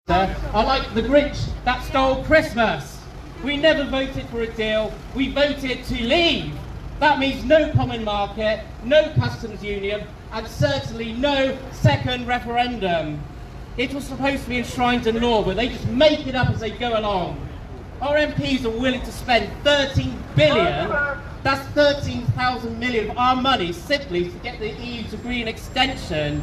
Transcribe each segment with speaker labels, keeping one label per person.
Speaker 1: are like the Grinch that stole Christmas. We never voted for a deal, we voted to leave. That means no common market, no customs union, and certainly no second referendum. It was supposed to be enshrined in law, but they just make it up as they go along. Our MPs are willing to spend 13 billion, that's 13,000 million of our money simply to get the EU to agree an extension.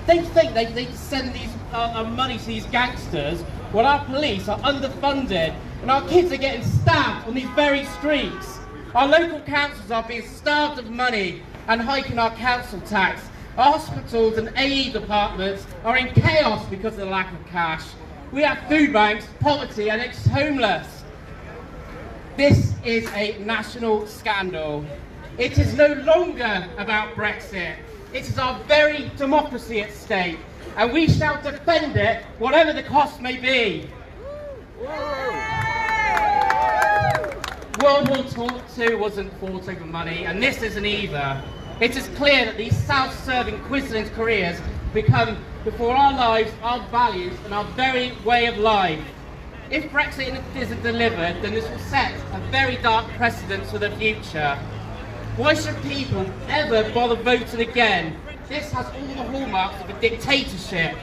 Speaker 1: They think they can send these money to these gangsters while our police are underfunded and our kids are getting stabbed on these very streets. Our local councils are being starved of money and hiking our council tax. Our hospitals and AE departments are in chaos because of the lack of cash. We have food banks, poverty and ex-homeless. This is a national scandal. It is no longer about Brexit. It is our very democracy at stake, and we shall defend it, whatever the cost may be. World War II wasn't fought over money, and this isn't either. It is clear that these self-serving Quislin's careers become, before our lives, our values and our very way of life. If Brexit isn't delivered, then this will set a very dark precedent for the future. Why should people ever bother voting again? This has all the hallmarks of a dictatorship.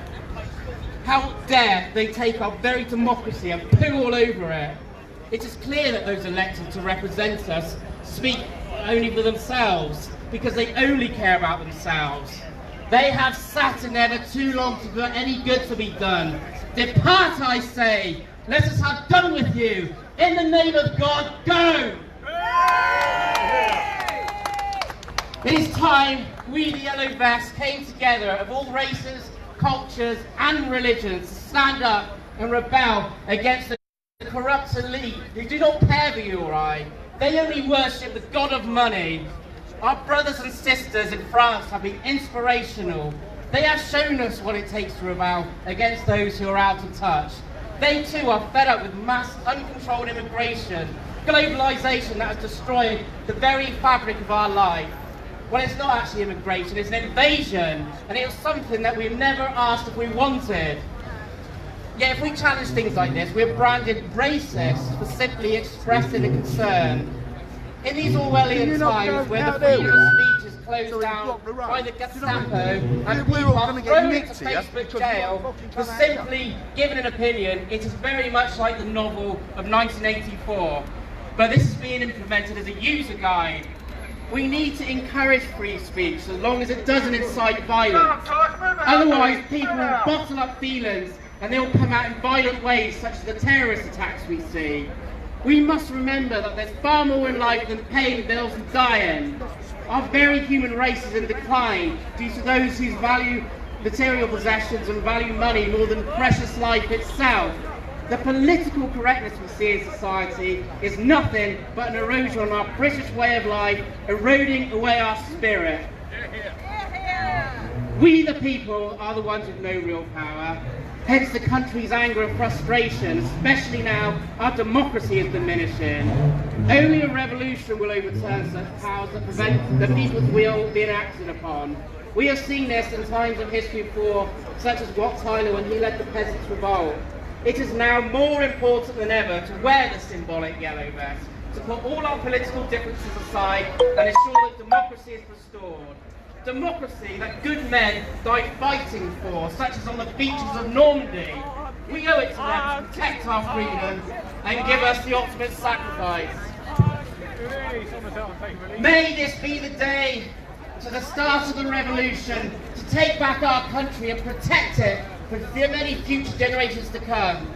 Speaker 1: How dare they take our very democracy and poo all over it? It is clear that those elected to represent us speak only for themselves, because they only care about themselves. They have sat in there for too long to get any good to be done. Depart, I say! Let us have done with you! In the name of God, go! It is time we, the Yellow Vests, came together of all races, cultures and religions to stand up and rebel against the corrupt elite who do not care for you or I. They only worship the god of money. Our brothers and sisters in France have been inspirational. They have shown us what it takes to rebel against those who are out of touch. They too are fed up with mass uncontrolled immigration, globalisation that has destroyed the very fabric of our life. Well, it's not actually immigration, it's an invasion, and it was something that we've never asked if we wanted. Yet if we challenge things like this, we're branded racist for simply expressing a concern. In these Orwellian times where the freedom of speech is closed down by the Gestapo and people are thrown into Facebook jail for simply giving an opinion, it is very much like the novel of 1984. But this is being implemented as a user guide. We need to encourage free speech as long as it doesn't incite violence. Otherwise, people will bottle up feelings and they'll come out in violent ways, such as the terrorist attacks we see. We must remember that there's far more in life than paying bills and dying. Our very human race is in decline due to those who value material possessions and value money more than precious life itself. The political correctness we see in society is nothing but an erosion on our British way of life, eroding away our spirit. We the people are the ones with no real power, hence the country's anger and frustration, especially now our democracy is diminishing. Only a revolution will overturn such powers that prevent the people's will being acted upon. We have seen this in times of history before, such as Wat Tyler when he led the Peasants' Revolt. It is now more important than ever to wear the symbolic yellow vest, to put all our political differences aside and ensure that democracy is restored. Democracy that good men died fighting for, such as on the beaches of Normandy. We owe it to them to protect our freedom and give us the ultimate sacrifice. May this be the day to the start of the revolution, to take back our country and protect it for the many future generations to come.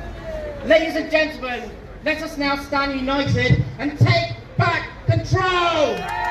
Speaker 1: Ladies and gentlemen, let us now stand united and take back control!